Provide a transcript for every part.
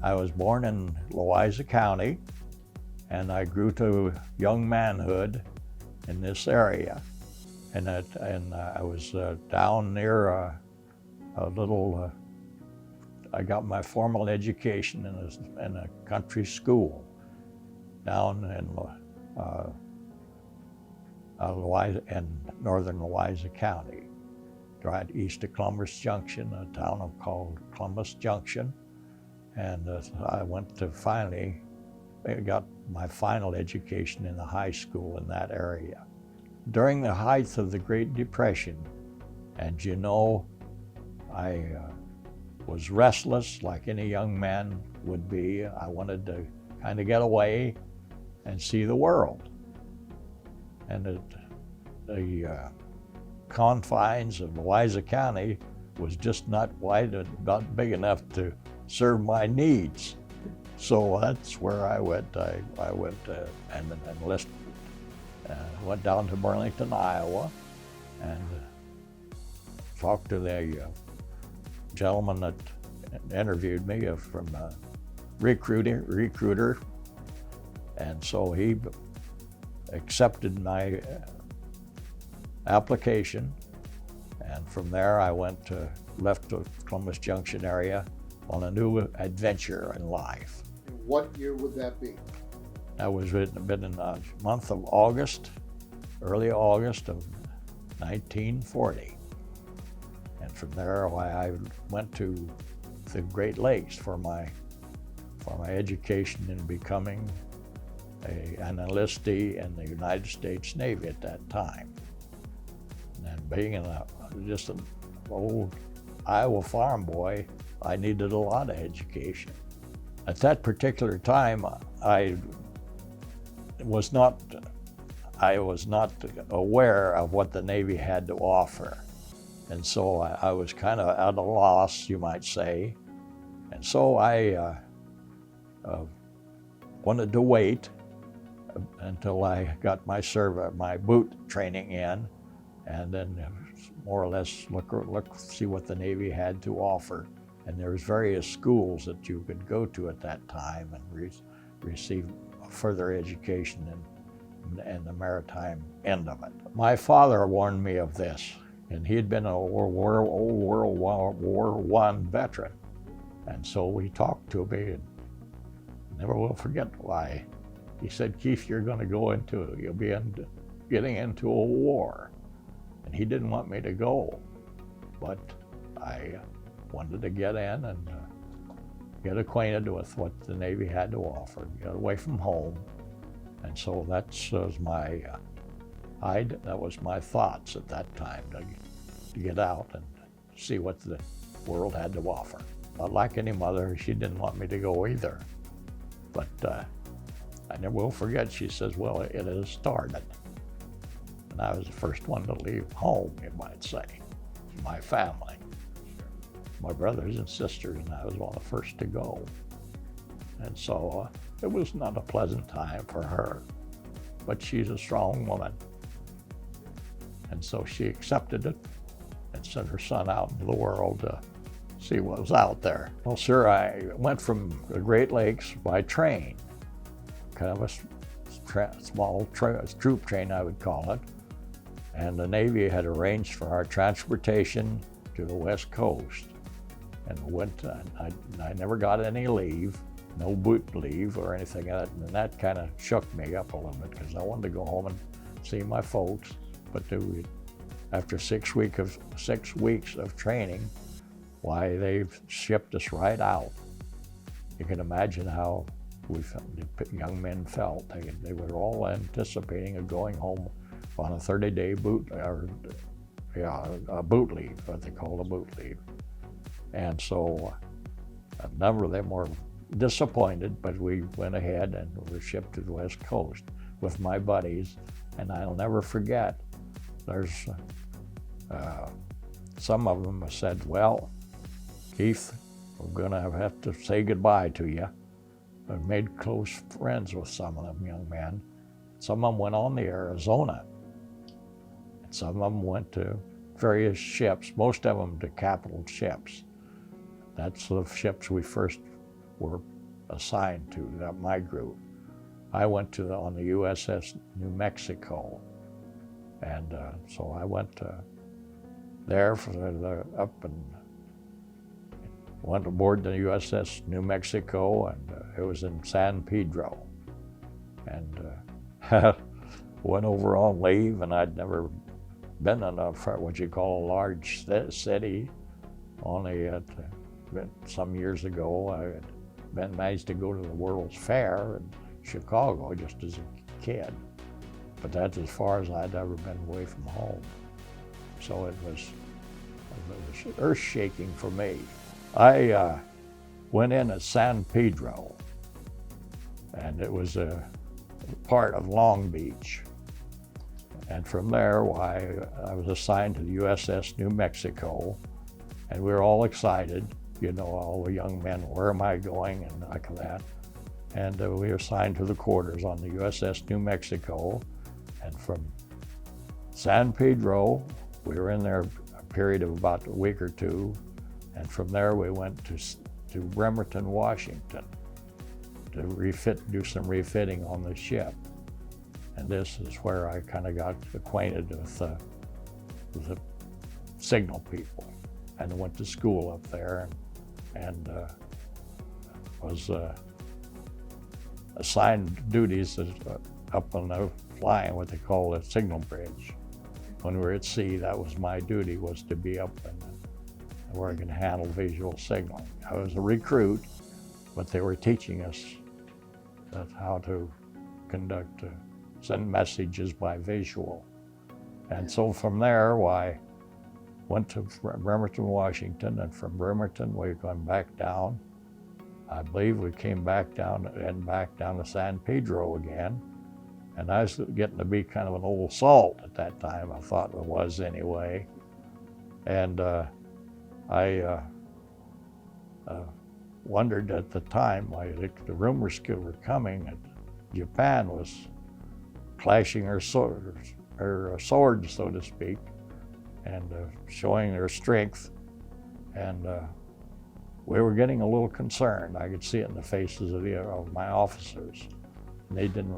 I was born in Louisa County, and I grew to young manhood in this area. And I was down near a little, I got my formal education in a country school down in northern Louisa County, right east of Columbus Junction, a town called Columbus Junction. And I went to got my final education in the high school in that area. During the height of the Great Depression, and you know, I was restless like any young man would be. I wanted to kind of get away and see the world. And the confines of Louisa County was just not big enough to serve my needs. So that's where I went. I went and enlisted. Went down to Burlington, Iowa, and talked to the gentleman that interviewed me from recruiter, and so he accepted my application, and from there I left the Columbus Junction area on a new adventure in life. What year would that be? That was been in the month of August, early August of 1940. And from there I went to the Great Lakes for my education in becoming an enlistee in the United States Navy at that time. And being just an old Iowa farm boy, I needed a lot of education. At that particular time, I was not aware of what the Navy had to offer. And so I was kind of at a loss, you might say. And so I wanted to wait until I got my boot training in, and then more or less see what the Navy had to offer. And there was various schools that you could go to at that time and receive further education in the maritime end of it. My father warned me of this, and he had been a World War I veteran. And so he talked to me, and never will forget why. He said, "Keith, you'll be getting into a war." And he didn't want me to go, but I wanted to get in and get acquainted with what the Navy had to offer, get away from home. And so that was my thoughts at that time, to get out and see what the world had to offer. But like any mother, she didn't want me to go either. But I never will forget, she says, "Well, it has started." And I was the first one to leave home, you might say, my family. My brothers and sisters, and I was one of the first to go. And so it was not a pleasant time for her, but she's a strong woman. And so she accepted it and sent her son out into the world to see what was out there. Well, sir, I went from the Great Lakes by train, kind of a small troop train, I would call it. And the Navy had arranged for our transportation to the West Coast. And I never got any leave, no boot leave or anything like that. And that kind of shook me up a little bit, because I wanted to go home and see my folks. But after 6 weeks of training, why, they shipped us right out. You can imagine how the young men felt. They were all anticipating of going home on a 30-day boot leave, what they call a boot leave. And so a number of them were disappointed, but we went ahead and were shipped to the West Coast with my buddies. And I'll never forget, there's some of them said, "Well, Keith, we're gonna have to say goodbye to you." I made close friends with some of them young men. Some of them went on the Arizona. And some of them went to various ships, most of them to capital ships. That's the ships we first were assigned to, my group. I went on the USS New Mexico, and so I went there up and went aboard the USS New Mexico, and it was in San Pedro, and went over on leave, and I'd never been in what you call a large city. Only some years ago, I had managed to go to the World's Fair in Chicago just as a kid, but that's as far as I'd ever been away from home. So it was earth-shaking for me. I went in at San Pedro, and it was a part of Long Beach. And from there, I was assigned to the USS New Mexico, and we were all excited, all the young men, where am I going, and like that. And we were assigned to the quarters on the USS New Mexico, and from San Pedro, we were in there a period of about a week or two, and from there we went to Bremerton, Washington, to do some refitting on the ship. And this is where I kind of got acquainted with the signal people, and went to school up there, and was assigned duties up on the flying what they call the signal bridge. When we were at sea, that was my duty, was to be up and where I can handle visual signaling. I was a recruit, but they were teaching us how to send messages by visual. And so from there, I went to Bremerton, Washington, and from Bremerton, we've gone back down. I believe we came back down to San Pedro again. And I was getting to be kind of an old salt at that time, I thought it was anyway. And I wondered at the time, the rumors were coming that Japan was clashing her swords, so to speak, and showing their strength. And we were getting a little concerned. I could see it in the faces of my officers. And they didn't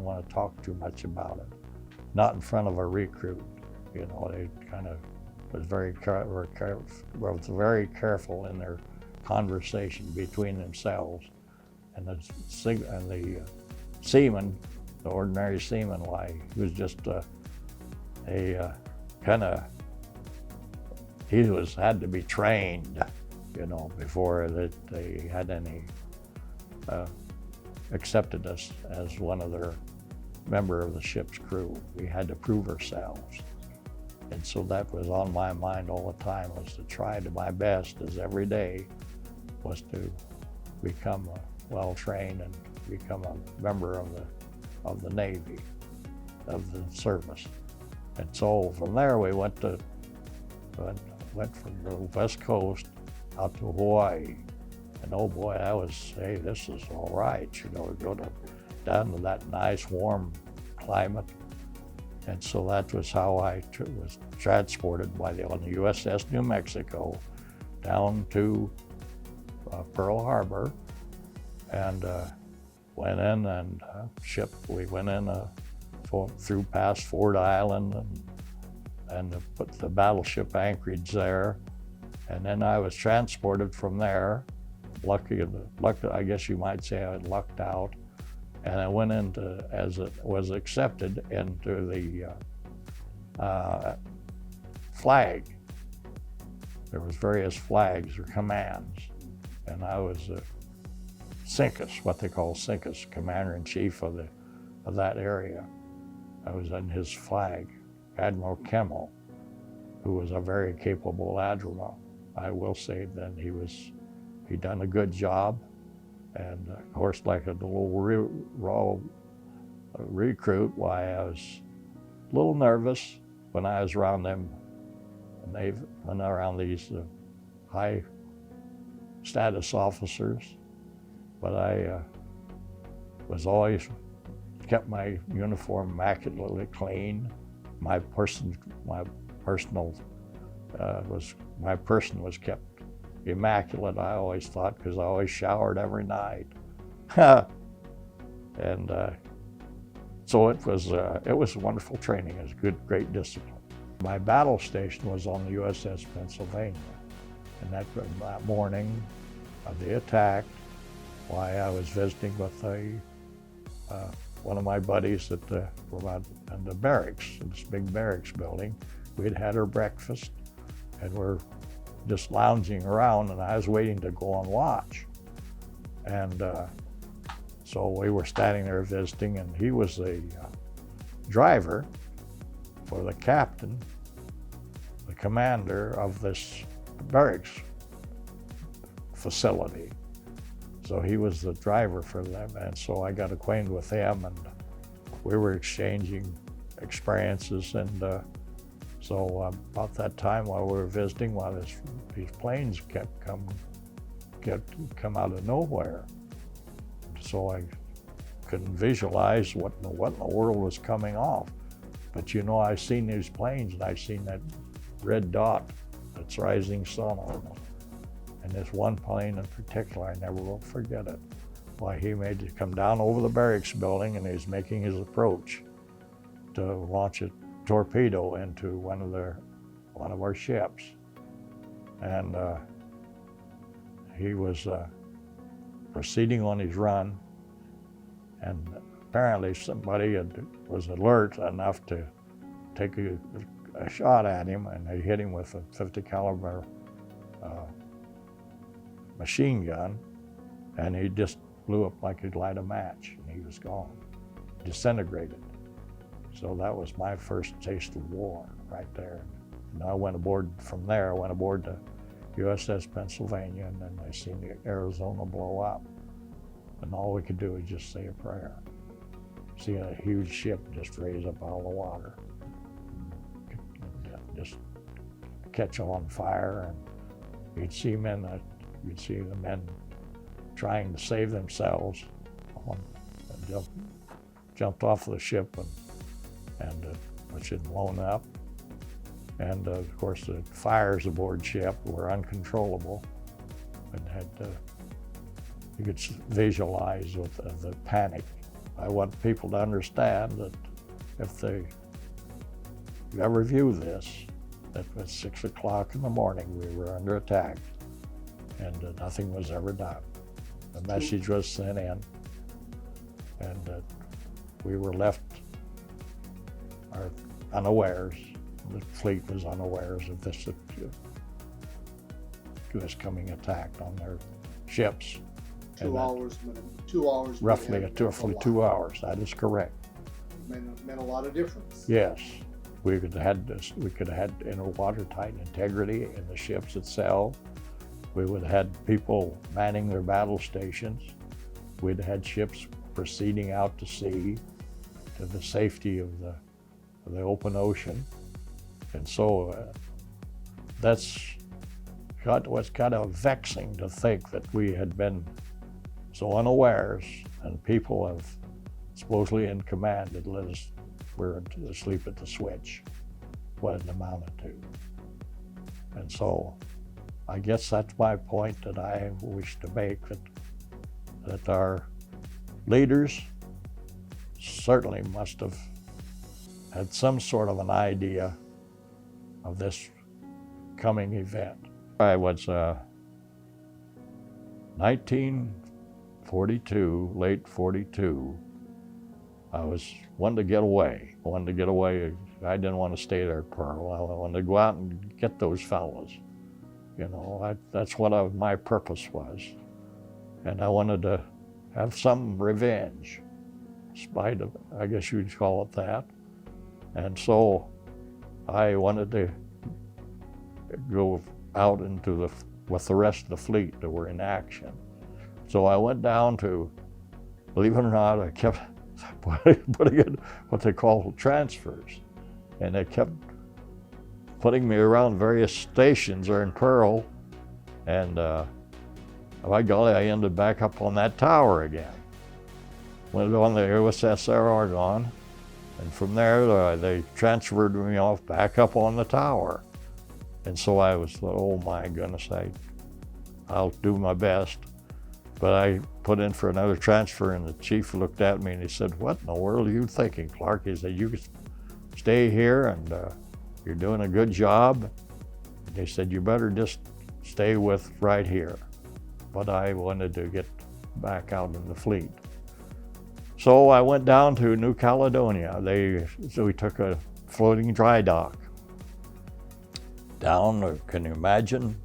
want to talk too much about it, not in front of a recruit. They kind of was very careful in their conversation between themselves. And the seaman, the ordinary seaman, he was just had to be trained, before they had any accepted us as one of their member of the ship's crew. We had to prove ourselves. And so that was on my mind all the time, was to try to my best as every day was to become well-trained and become a member of the Navy, of the service. And so from there we went from the West Coast out to Hawaii. And oh boy, this is all right, go down to that nice warm climate. And so that was how I was transported on the USS New Mexico down to Pearl Harbor, and went in and we went in through past Ford Island and put the battleship anchorage there. And then I was transported from there. Lucky, I guess you might say I lucked out. And I went into, as it was accepted, into the flag. There was various flags or commands. And I was Sincus, what they call Sincus, Commander-in-Chief of that area. I was in his flag. Admiral Kemmel, who was a very capable admiral. I will say that he done a good job. And of course, like a little raw recruit, I was a little nervous when I was around them, when around these high status officers. But I was always kept my uniform immaculately clean. My person was kept immaculate, I always thought, because I always showered every night. And so it was wonderful training. It was great discipline. My battle station was on the USS Pennsylvania, and that morning of the attack, why I was visiting with one of my buddies at in the barracks, in this big barracks building. We'd had our breakfast, and we're just lounging around, and I was waiting to go on watch. And so we were standing there visiting, and he was the driver for the captain, the commander of this barracks facility. So he was the driver for them, and so I got acquainted with him, and we were exchanging experiences. And so about that time, while we were visiting, while these planes kept come out of nowhere, so I couldn't visualize what in the world was coming off. But you know, I've seen these planes, and I've seen that red dot, that's rising sun on them. And this one plane in particular, I never will forget it. Why, he made it come down over the barracks building, and he's making his approach to launch a torpedo into one of our ships. And he was proceeding on his run, and apparently somebody was alert enough to take a shot at him, and they hit him with a 50 caliber machine gun, and he just blew up like he'd light a match, and he was gone, disintegrated. So that was my first taste of war right there. And I went aboard from there. I went aboard the USS Pennsylvania, and then I seen the Arizona blow up, and all we could do was just say a prayer. See a huge ship just raise up out of the water, and just catch on fire, and you'd see the men trying to save themselves, and jumped off the ship, and which had blown up. And of course, the fires aboard ship were uncontrollable, and you could visualize with the panic. I want people to understand that if you ever view this, that at 6 o'clock in the morning we were under attack, and nothing was ever done. The message was sent in, and we were left unawares. The fleet was unawares of this coming attack on their ships. 2 hours minimum. 2 hours. Roughly 2 hours. That is correct. Meant a lot of difference. Yes, we could have had watertight integrity in the ships itself. We would have had people manning their battle stations. We'd have had ships proceeding out to sea to the safety of the open ocean. And so that's what's kind of vexing to think that we had been so unawares, and people have supposedly in command had let us, we're asleep at the switch, what it amounted to. And so I guess that's my point that I wish to make, that our leaders certainly must have had some sort of an idea of this coming event. I was 1942, late 42. I wanted to get away. I didn't want to stay there at Pearl. I wanted to go out and get those fellows. You know, that's what my purpose was. And I wanted to have some revenge, spite of, I guess you'd call it that. And so I wanted to go out with the rest of the fleet that were in action. So I went down to, believe it or not, I kept putting in what they call transfers. And they kept putting me around various stations there in Pearl. And by golly, I ended back up on that tower again. Went on the USS Oregon, and from there they transferred me off back up on the tower. And so I was, oh my goodness, I'll do my best. But I put in for another transfer, and the chief looked at me and he said, "What in the world are you thinking, Clark?" He said, "You stay here and you're doing a good job." He said, "You better just stay with right here." But I wanted to get back out in the fleet. So I went down to New Caledonia. So we took a floating dry dock. Down, can you imagine?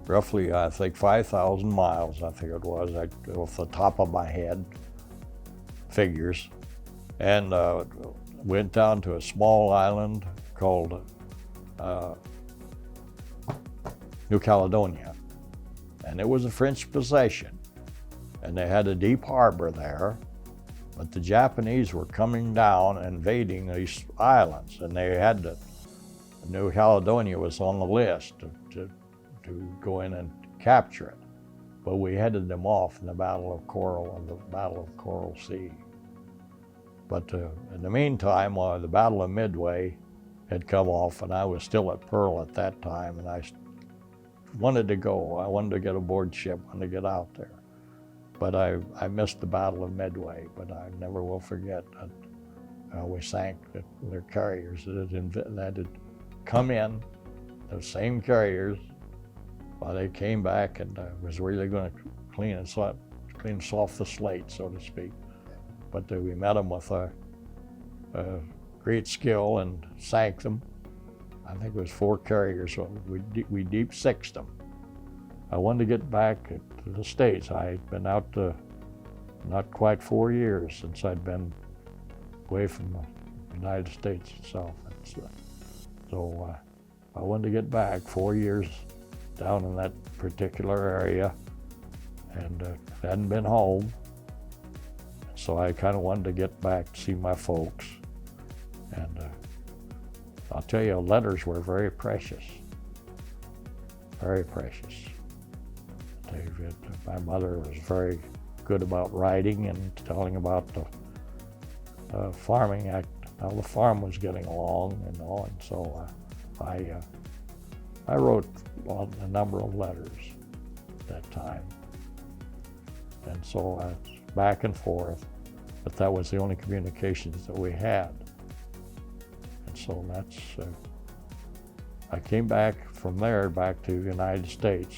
Roughly, I think 5,000 miles, I think it was, off the top of my head, figures. And went down to a small island called New Caledonia. And it was a French possession. And they had a deep harbor there. But the Japanese were coming down and invading these islands. And they had to, New Caledonia was on the list to go in and capture it. But we headed them off in the Battle of Coral Sea. But in the meantime, the Battle of Midway had come off, and I was still at Pearl at that time, and I wanted to go. I wanted to get aboard ship, wanted to get out there. But I missed the Battle of Midway, but I never will forget that we sank their carriers that had come in, those same carriers. Well, they came back and was really going to clean us off the slate, so to speak. But we met them with a great skill and sank them. I think it was 4 carriers, so we deep sixed them. I wanted to get back to the States. I had been out not quite 4 years since I'd been away from the United States itself. So I wanted to get back 4 years down in that particular area, and hadn't been home. So I kind of wanted to get back to see my folks. And I'll tell you, letters were very precious, very precious. My mother was very good about writing and telling about the farming act, how the farm was getting along and all. And so I wrote a number of letters at that time. And so back and forth, but that was the only communications that we had. And so I came back from there back to the United States.